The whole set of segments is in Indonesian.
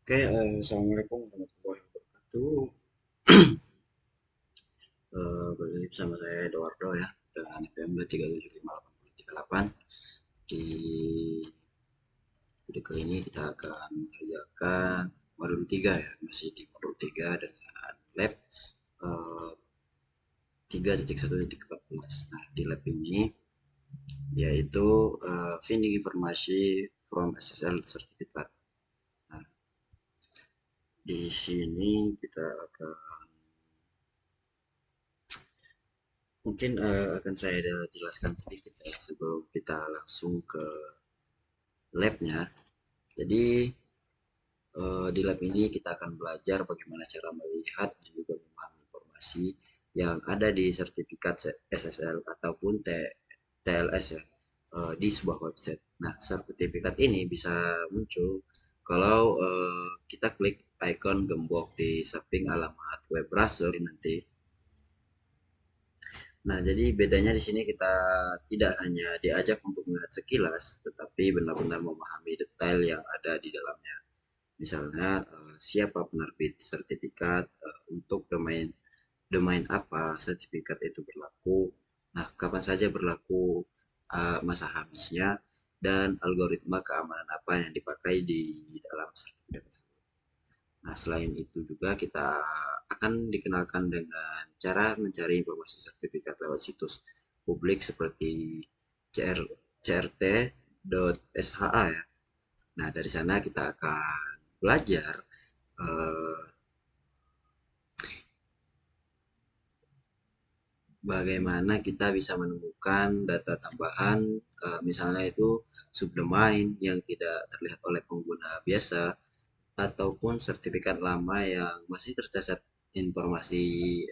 Oke, assalamualaikum warahmatullahi wabarakatuh. Balik bersama saya Edoardo ya, dengan FM 2375888. Di video kali ini kita akan mengerjakan modul 3 ya, masih di modul 3 dengan lab 3.1.14. Nah, di lab ini yaitu finding informasi from SSL Certificate. Nah, di sini kita akan mungkin akan saya jelaskan sedikit ya sebelum kita langsung ke labnya. Jadi di lab ini kita akan belajar bagaimana cara melihat dan juga memahami informasi yang ada di sertifikat SSL ataupun TLS ya di sebuah website. Nah, sertifikat ini bisa muncul kalau kita klik icon gembok di samping alamat web browser nanti. Nah, jadi bedanya di sini kita tidak hanya diajak untuk melihat sekilas, tetapi benar-benar memahami detail yang ada di dalamnya. Misalnya, siapa penerbit sertifikat, untuk domain domain apa sertifikat itu berlaku, nah kapan saja berlaku, masa habisnya, dan algoritma keamanan apa yang dipakai di dalam sertifikat tersebut. Nah, selain itu juga kita akan dikenalkan dengan cara mencari informasi sertifikat lewat situs publik seperti CR, crt.sha ya. Nah, dari sana kita akan belajar eh, bagaimana kita bisa menemukan data tambahan, misalnya itu subdomain yang tidak terlihat oleh pengguna biasa ataupun sertifikat lama yang masih tercatat informasi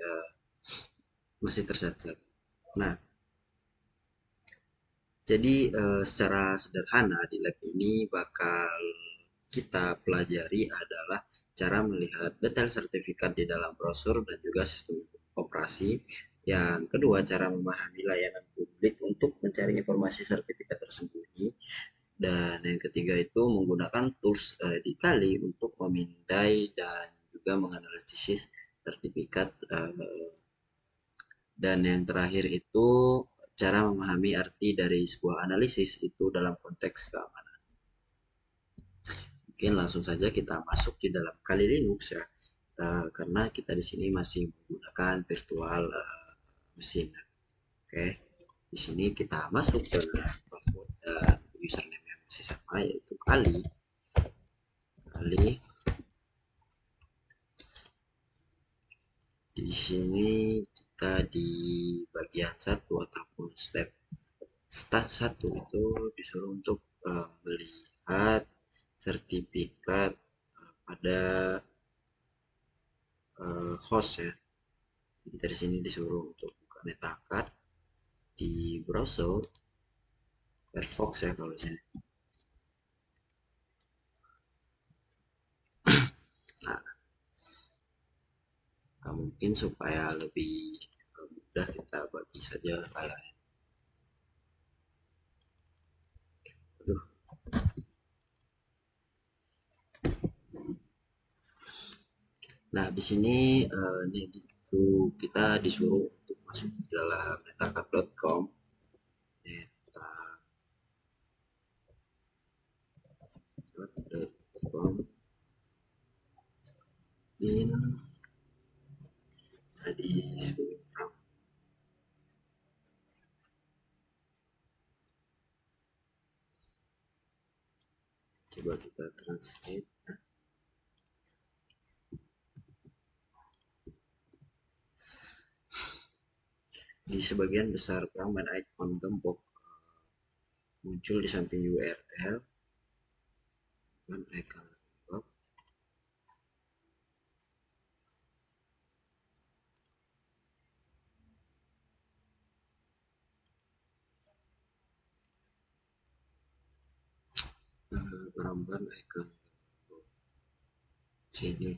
masih tercatat. Nah, jadi secara sederhana di lab ini bakal kita pelajari adalah cara melihat detail sertifikat di dalam browser dan juga sistem operasi. Yang kedua, cara memahami layanan publik untuk mencari informasi sertifikat tersembunyi. Dan yang ketiga itu menggunakan tools di Kali untuk memindai dan juga menganalisis sertifikat dan yang terakhir itu cara memahami arti dari sebuah analisis itu dalam konteks keamanan. Mungkin langsung saja kita masuk di dalam Kali Linux ya, karena kita di sini masih menggunakan virtual mesin. Oke, di sini kita masuk ke password dan username yang masih sama yaitu Kali. Kali di sini kita di bagian satu ataupun step satu itu disuruh untuk melihat sertifikat pada host ya. Jadi dari sini disuruh untuk buka metacard di browser Firefox ya kalau saya. Nah, mungkin supaya lebih mudah kita bagi saja layarnya. Aduh. Nah, di sini itu kita disuruh untuk masuk ke dalam metacard.com. Metacard.com in tadi coba kita translate. Di sebagian besar perangkat icon gembok muncul di samping URL dan icon gembok. Gambar icon gembok sini.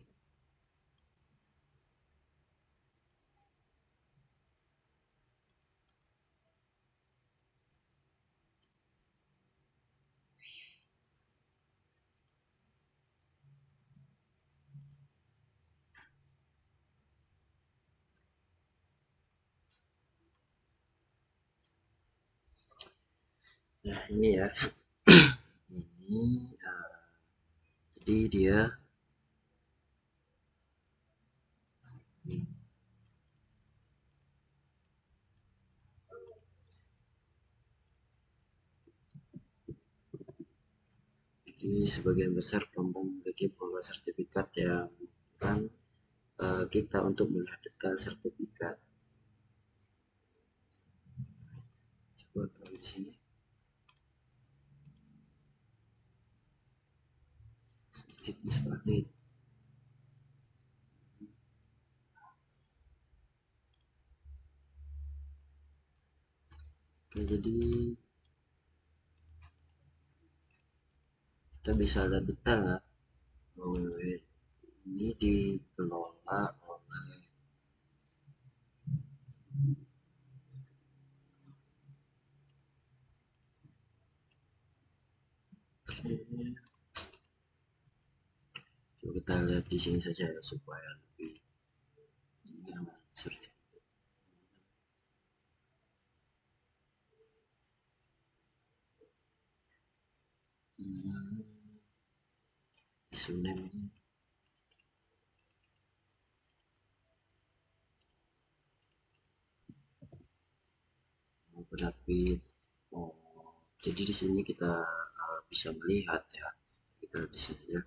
Nah ini ya, ini jadi dia jadi sebagian besar kelompok memiliki pola sertifikat yang kan kita untuk melihat detail sertifikat. Coba kalau di sini sedikit seperti itu. Oke, jadi kita bisa lihat detail ya, bahwa ini dikelola oleh coba kita lihat di sini saja ya supaya lebih ini yang sertifikat. Hmm, Sunem ini penerbit. Oh, jadi di sini kita bisa melihat ya. Kita di sini ya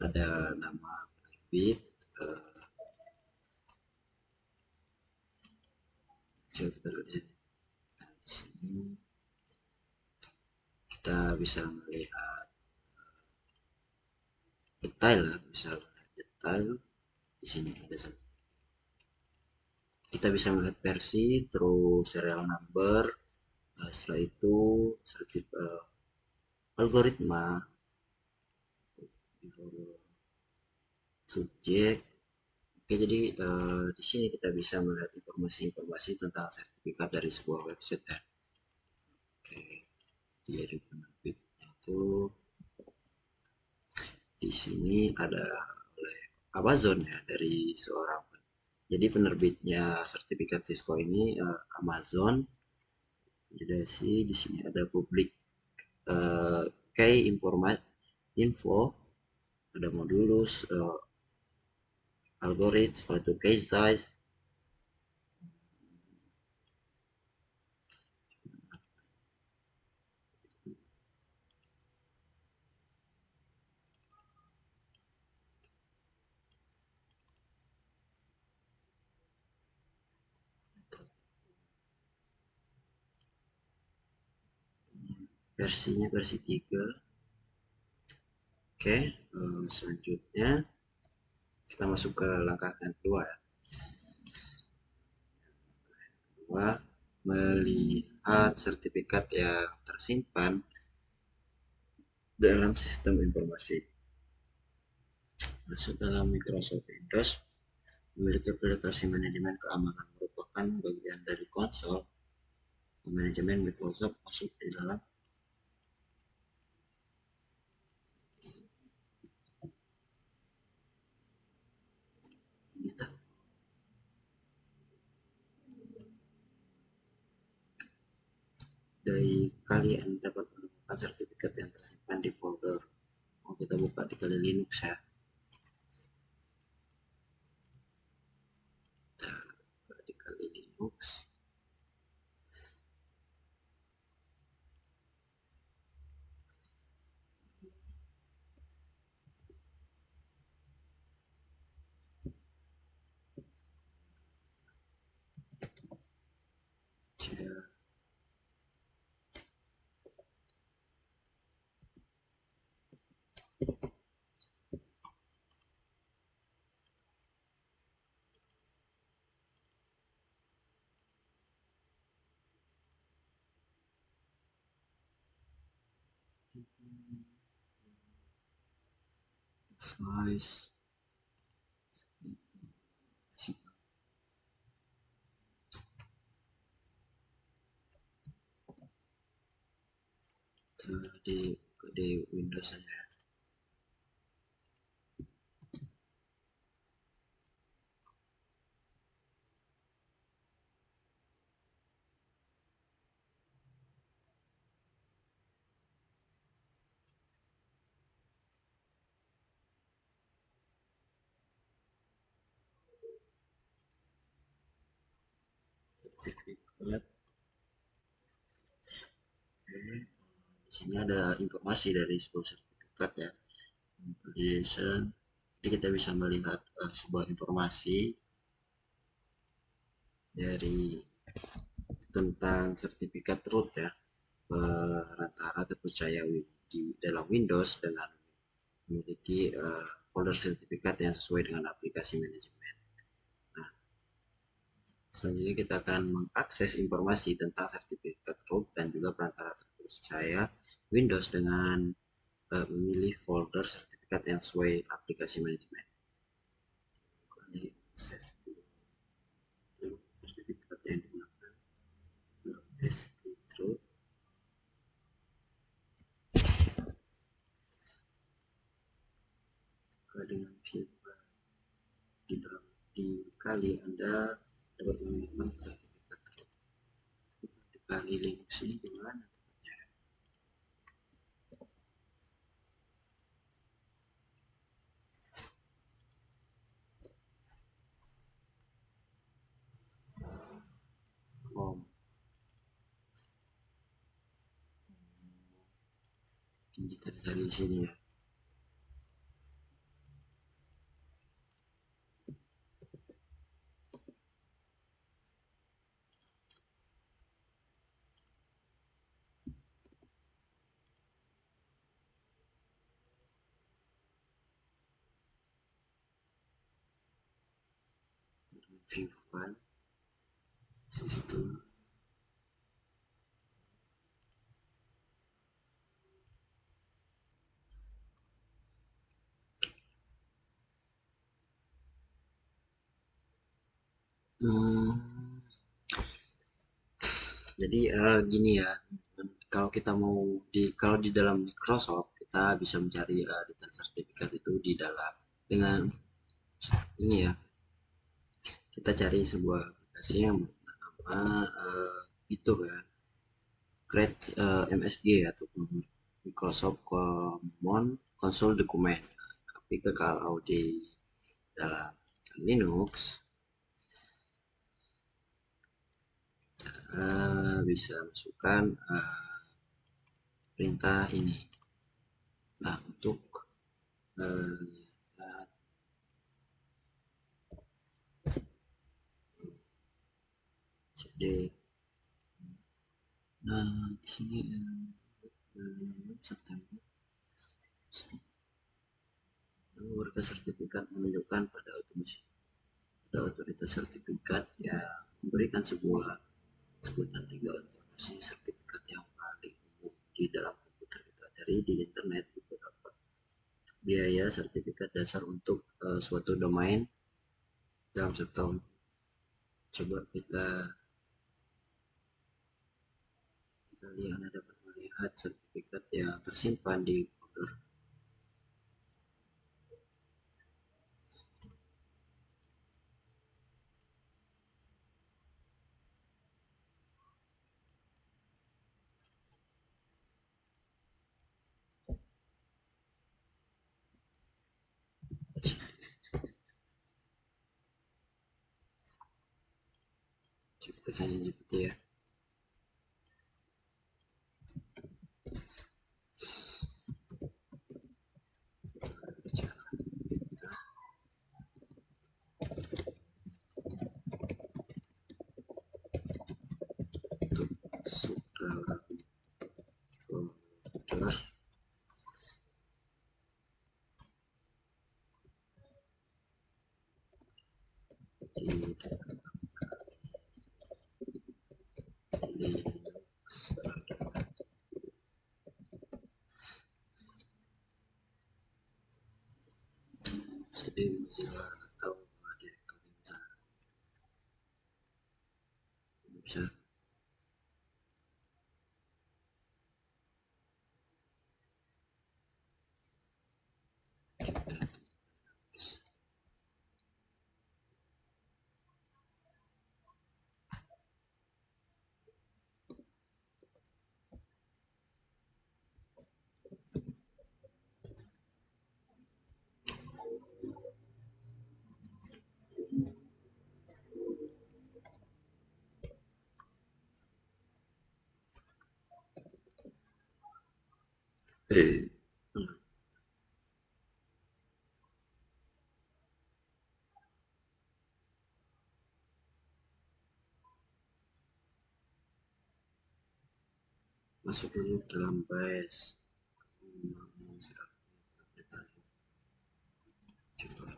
ada nama penerbit. Uh, Coba kita lihat di sini. Nah, di sini kita bisa melihat detail ya, bisa melihat detail di sini ada satu. Kita bisa melihat versi, terus serial number, setelah itu algoritma, subjek. Oke, jadi di sini kita bisa melihat informasi-informasi tentang sertifikat dari sebuah website ya. Oke, dari penerbitnya itu di sini ada oleh Amazon ya, dari seorang. Jadi penerbitnya sertifikat Cisco ini Amazon. Jadi di sini ada publik key info, ada modulus, algoritma, setelah itu case size. Versinya versi 3. Oke, selanjutnya kita masuk ke langkah yang kedua ya. Kedua, melihat sertifikat yang tersimpan dalam sistem informasi. Masuk dalam Microsoft Windows, memiliki aplikasi manajemen keamanan merupakan bagian dari konsol manajemen Microsoft masuk di dalam kita. Dari kalian dapat menemukan sertifikat yang tersimpan di folder. Mau kita buka di Kali Linux ya. Kita buka di Kali Linux. Device. Di Windows saja. sertifikat. Oke. Di sini ada informasi dari sebuah sertifikat ya. Validation. Jadi kita bisa melihat sebuah informasi dari tentang sertifikat root ya, rata-rata terpercaya di dalam Windows dengan memiliki folder sertifikat yang sesuai dengan aplikasi manajemen. Nah, selanjutnya kita akan mengakses informasi tentang sertifikat root dan juga perantara terpercaya Windows dengan memilih folder sertifikat yang sesuai aplikasi manajemen. Akses sertifikat yang digunakan root dengan filter dikali Anda dapat menemukan sertifikat root. Dikali Linux ini gimana? Oh, ini terjadi di sini ya. View file system. Hmm, jadi gini ya, kalau kita mau kalau di dalam Microsoft kita bisa mencari detail sertifikat itu di dalam dengan ini ya, kita cari sebuah aplikasi yang bernama itu ya, Create MSG atau Microsoft Common Console Document. Tapi kalau di dalam Linux bisa masukkan perintah ini. Nah, untuk CD. Nah, di sini September warga sertifikat menunjukkan pada otoritas sertifikat yang memberikan sebutan 3 otoritas sertifikat yang paling umum di dalam komputer kita. Dari di internet beberapa biaya sertifikat dasar untuk suatu domain dalam setahun. Coba kita lihat, Anda dapat melihat sertifikat yang tersimpan di folder. Kita tanya GPT ya. Untuk dalam folder di CD Mozilla atau direktori bisa Hmm, masuk dulu dalam BAS. Coba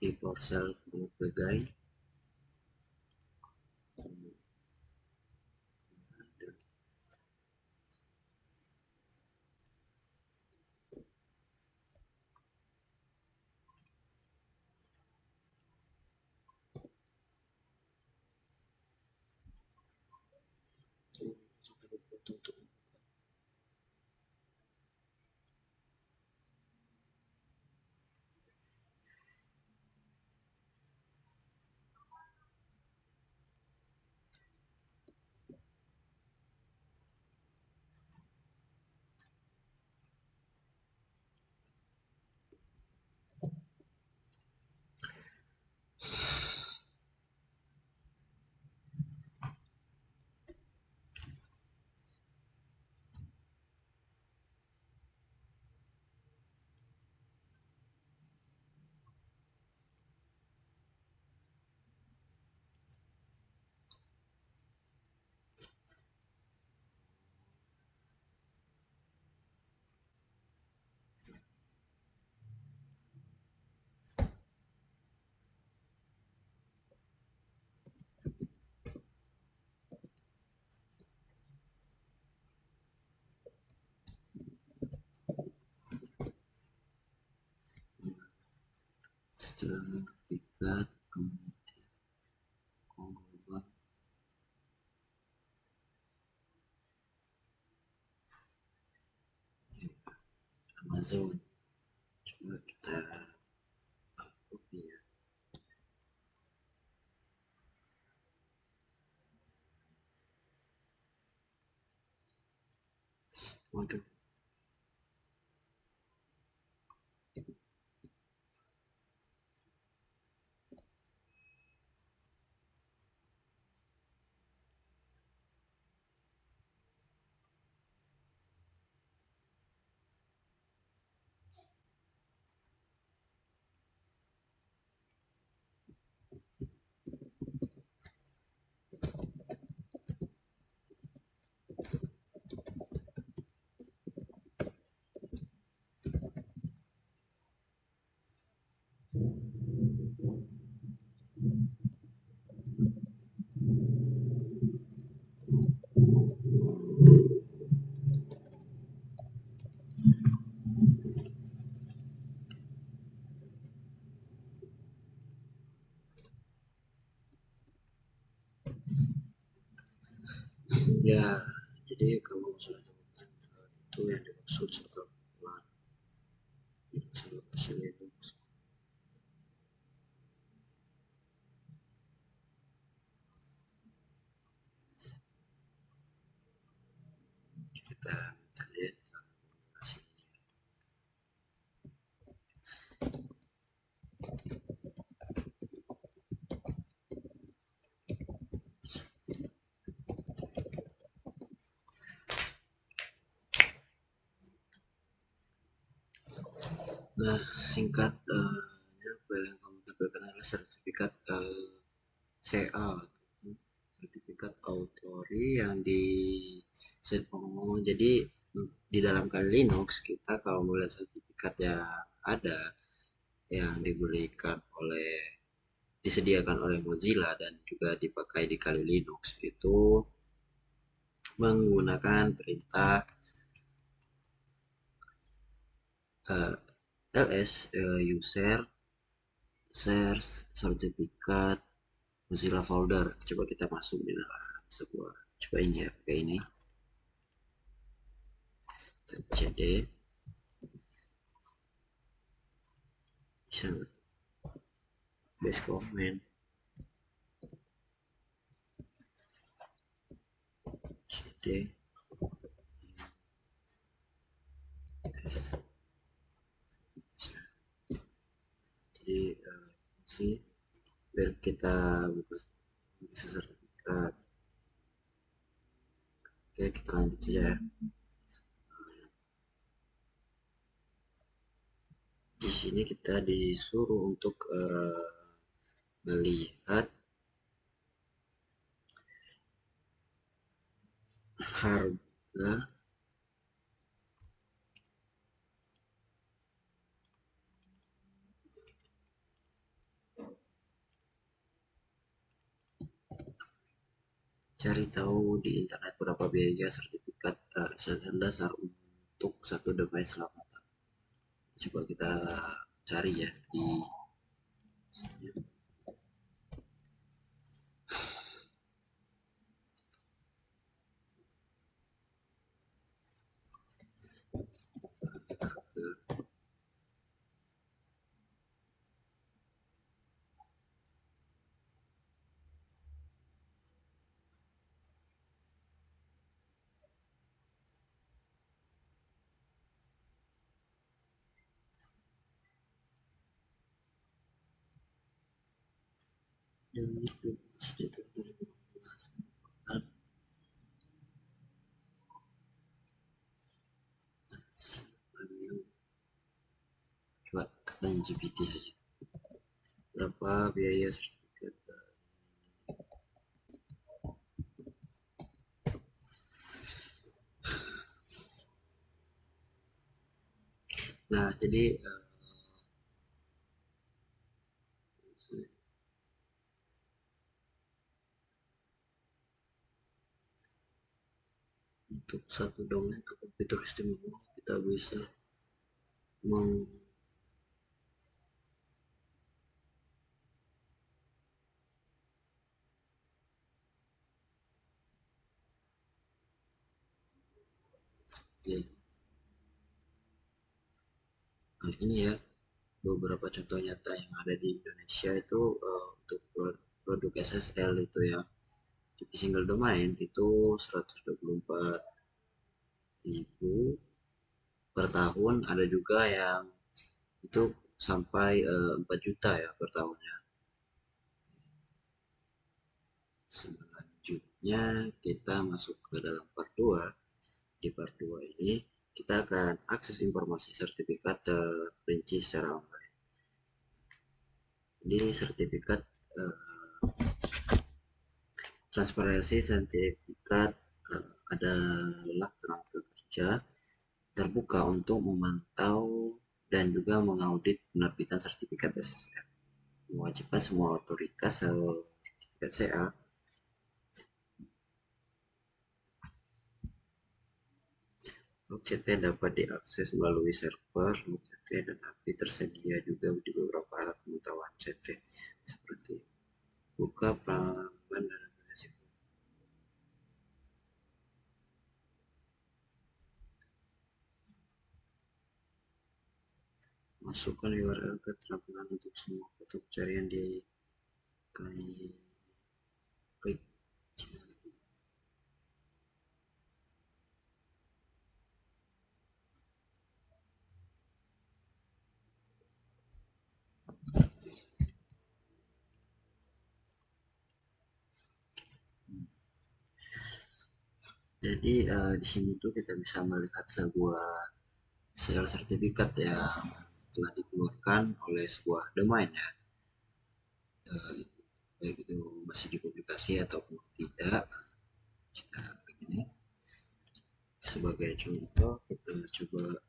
di Porsel Pegai. Sertifikat kemudian global Amazon. Coba kita copy ya. Waduh, ya. Jadi kalau sudah temukan itu yang dimaksud sebagai lokasi itu kita lihat lokasi. Nah, singkat file yang kamu dapatkan adalah sertifikat CA, sertifikat authority yang di jadi di dalam kali Linux kita kalau melihat sertifikat yang ada yang diberikan oleh disediakan oleh Mozilla dan juga dipakai di kali Linux itu menggunakan perintah uh, ls user share sertifikat Mozilla folder. Coba kita masuk di dalam sebuah, coba ini ya, kayak ini cd bisa base comment cd s Jadi sih biar kita buka bisa sertifikat. Oke, kita lanjut saja ya. Di sini kita disuruh untuk melihat harga cari tahu di internet berapa biaya sertifikat dasar untuk satu device selamatan. Coba kita cari ya di coba tanya GPT saja. Berapa biaya sertifikat? Nah, jadi untuk satu domain atau fitur istimewa kita bisa meng ya, nah ini ya beberapa contoh nyata yang ada di Indonesia itu untuk produk SSL itu ya di single domain itu 124.000 per tahun, ada juga yang itu sampai 4 juta ya per tahunnya. Selanjutnya kita masuk ke dalam part 2. Di part 2 ini kita akan akses informasi sertifikat terperinci secara online. Di sertifikat transparansi sertifikat adalah tenaga kerja terbuka untuk memantau dan juga mengaudit penerbitan sertifikat SSL. Mewajibkan semua otoritas sertifikat CA Log.ct dapat diakses melalui server Log.ct dan API tersedia juga di beberapa alat pengetahuan CT seperti buka, Pramban, dan aplikasi. Masukkan URL keterampilan untuk semua foto pencarian di klik. Jadi di sini tuh kita bisa melihat sebuah sel sertifikat yang telah dikeluarkan oleh sebuah domain ya. Baik itu masih dipublikasi ataupun tidak. Kita begini. Sebagai contoh kita coba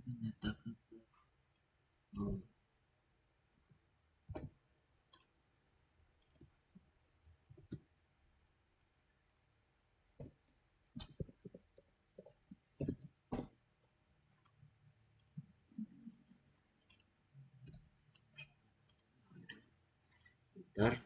menyatakan oh, bentar.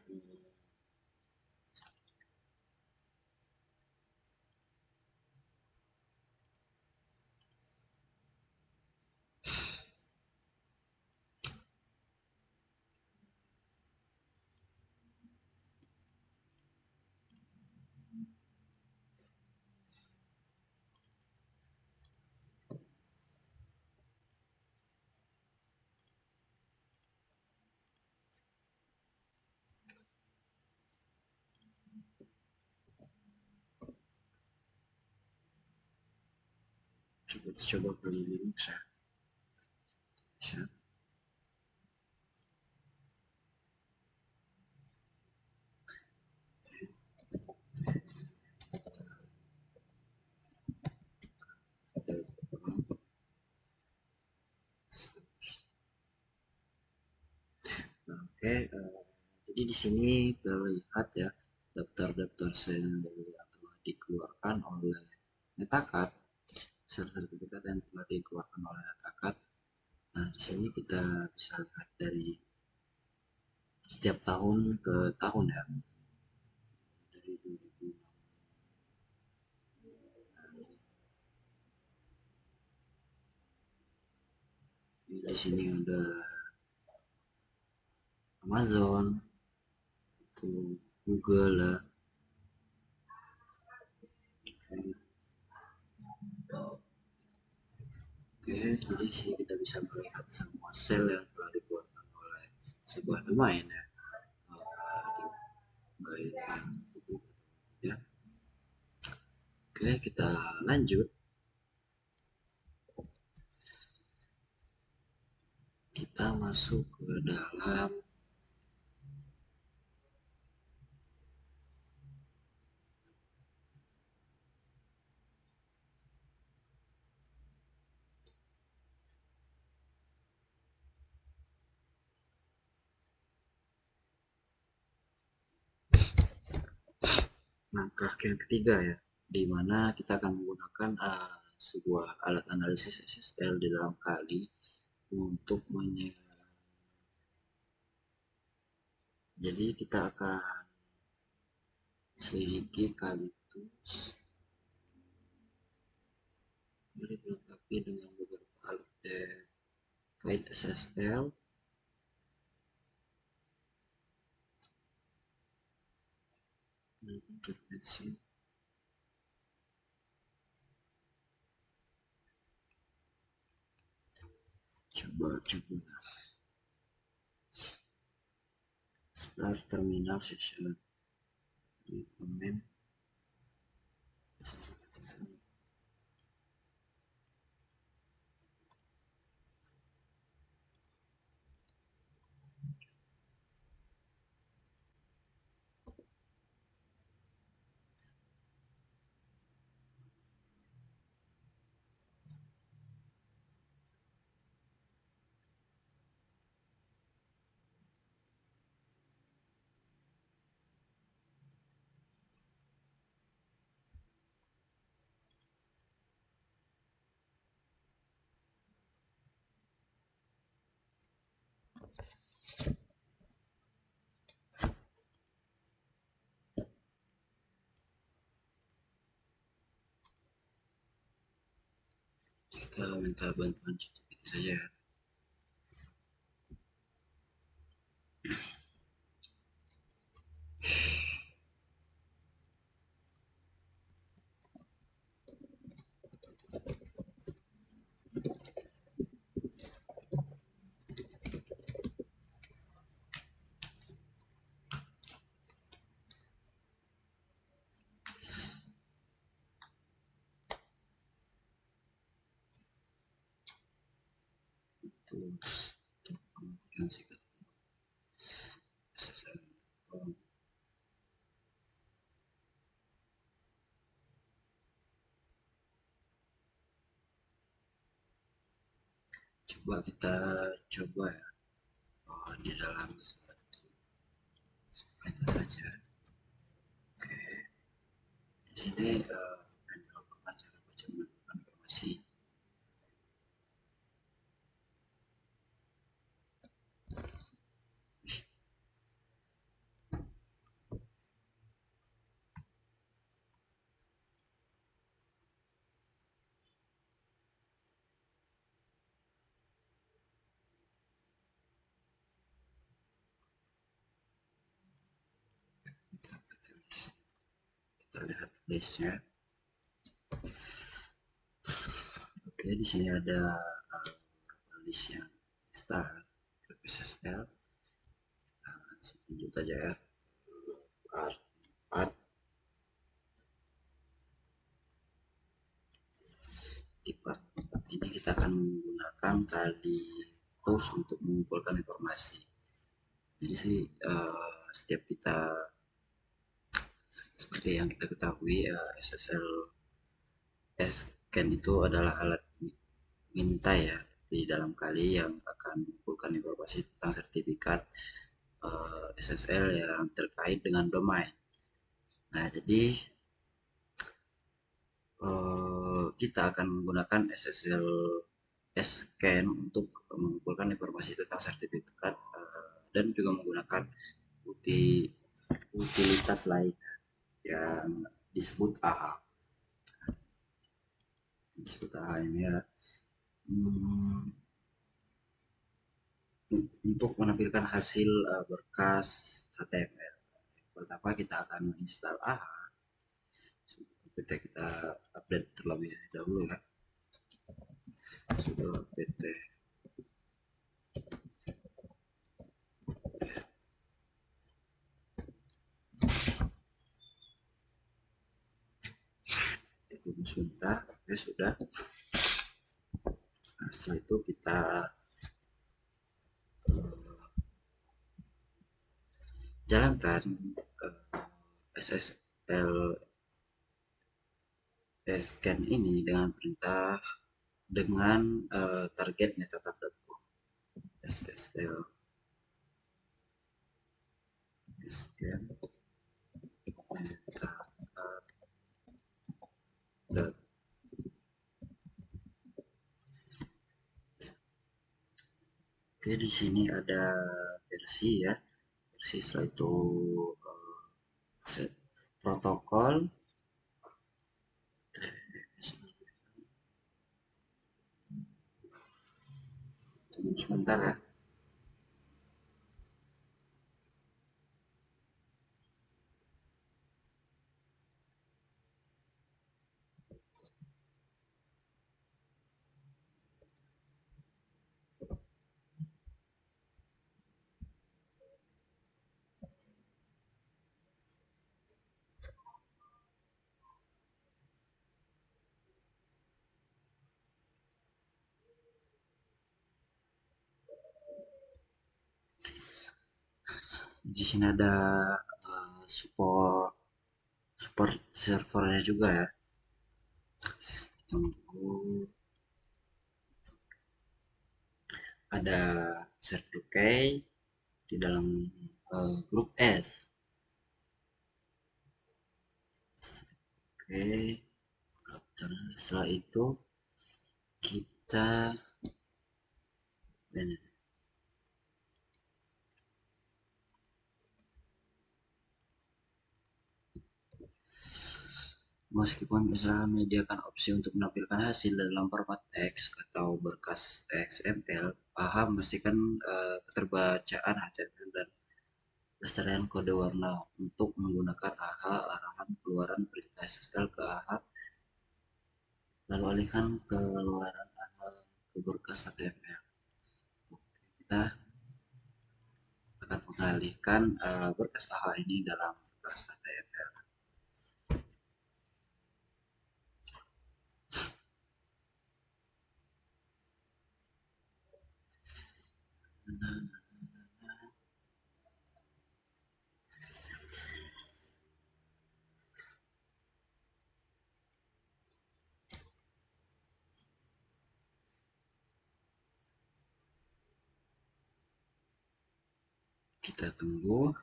Coba beli Linux ya. Bisa. Nah, oke, jadi di sini terlihat ya daftar-daftar sel yang telah dikeluarkan oleh Netakat, sertifikat yang telah dikeluarkan oleh Netakat. Nah, di sini kita bisa lihat dari setiap tahun ke tahun ya. Dari 2000. Di sini ada Amazon, itu Google lah. Oke, jadi sini kita bisa melihat semua sel yang telah dikeluarkan oleh sebuah domain ya. Baik yang ya. Oke, kita lanjut. Kita masuk ke dalam langkah yang ketiga ya, di mana kita akan menggunakan sebuah alat analisis SSL di dalam Kali untuk jadi kita akan selidiki Kali itu dilengkapi dengan beberapa alat terkait SSL. Frekuensi coba start terminal session di komen kita minta bantuan ChatGPT saja ya. Terus kemudian sikat SSL. kita coba ya, di dalam suatu perintah saja. Oke, di sini cara baca menemukan informasi. Kita lihat listnya. Oke, di sini ada list yang start SSL. Lanjut aja ya. Part di part ini kita akan menggunakan kali tools untuk mengumpulkan informasi. Jadi sih setiap kita, seperti yang kita ketahui, SSL scan itu adalah alat minta ya di dalam kali yang akan mengumpulkan informasi tentang sertifikat SSL yang terkait dengan domain. Nah, jadi kita akan menggunakan SSL scan untuk mengumpulkan informasi tentang sertifikat dan juga menggunakan utilitas lain yang disebut AHA. Disebut AHA ini ya. Untuk menampilkan hasil berkas HTML. Pertama kita akan menginstal AHA. Kita update terlebih dahulu ya. Sudah pt tunggu sebentar. Oke, sudah. Nah, setelah itu kita jalankan SSL scan ini dengan perintah dengan target metadata SSL scan metadata. Oke, di sini ada versi ya. Versi setelah itu protokol. Tunggu sebentar ya. Di sini ada support servernya juga ya. Tunggu. Ada server key di dalam grup S. Oke, setelah itu kita meskipun bisa menyediakan opsi untuk menampilkan hasil dalam format teks atau berkas XML, paham memastikan keterbacaan HTML dan pelestarian kode warna untuk menggunakan AHA arahan keluaran perintah SSL ke AHA, lalu alihkan keluaran AHA ke berkas HTML. Kita akan mengalihkan berkas AHA ini dalam berkas HTML. Kita tunggu.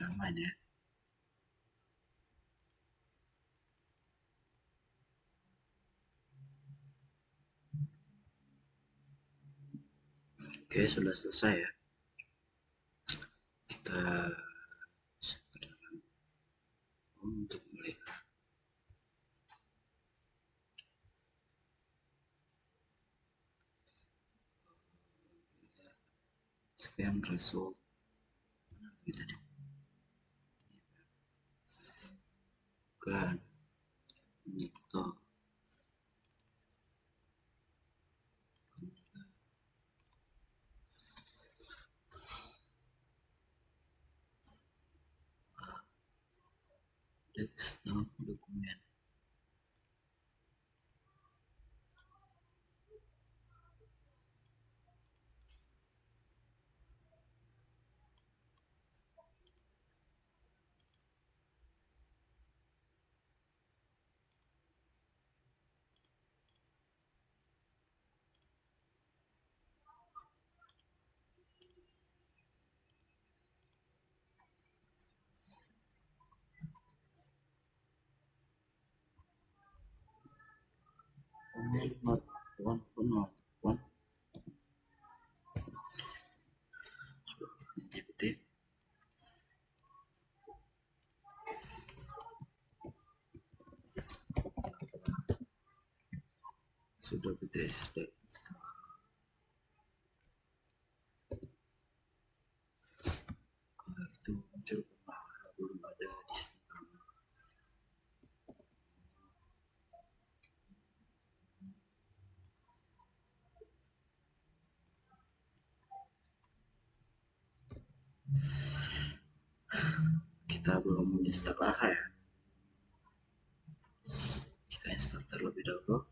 Lama ya. Oke, sudah selesai ya. Kita untuk melihat scan result kita bukan itu desktop dokumen. Not one GPT sudah BTS itu muncul belum ada di sistem. Kita belum install AHA ya. Kita install terlebih dahulu.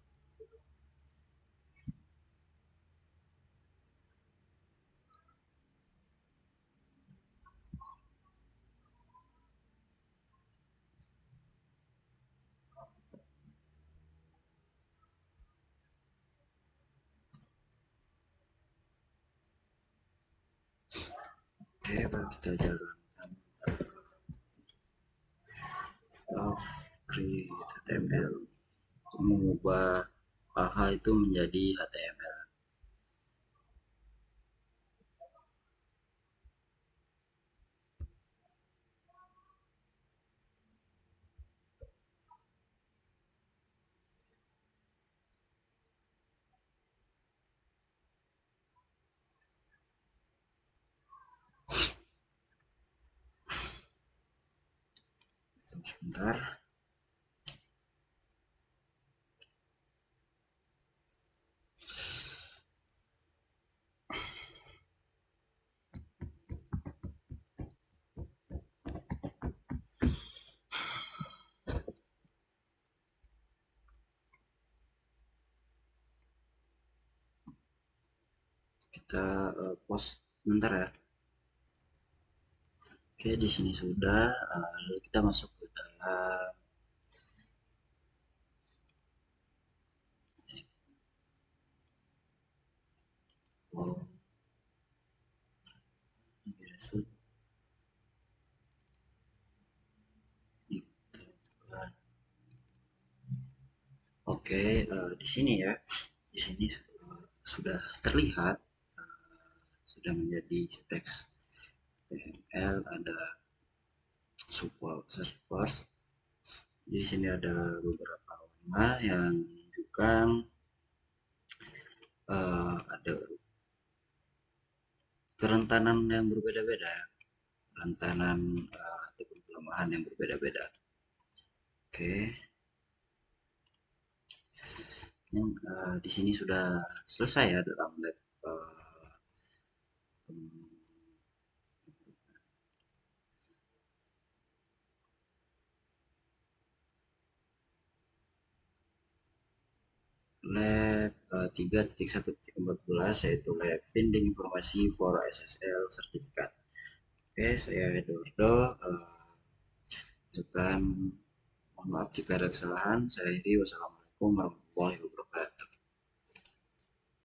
Oke, baru kita jalankan stuff create HTML untuk mengubah AHA itu menjadi HTML. Sebentar. Kita pause sebentar ya. Oke, di sini sudah. Lalu kita masuk ke dalam oh, Oke, di sini ya. Di sini sudah terlihat sudah menjadi teks HTML, ada support servers. Di sini ada beberapa warna yang menunjukkan ada kerentanan yang berbeda-beda, kerentanan ataupun kelemahan yang berbeda-beda. Oke, di sini sudah selesai ya dalam lab lab 3.1.14 yaitu lab finding informasi for SSL sertifikat. Oke, saya Eduardo. Ucapkan mohon maaf jika ada kesalahan. Saya akhiri. Wassalamualaikum warahmatullahi wabarakatuh.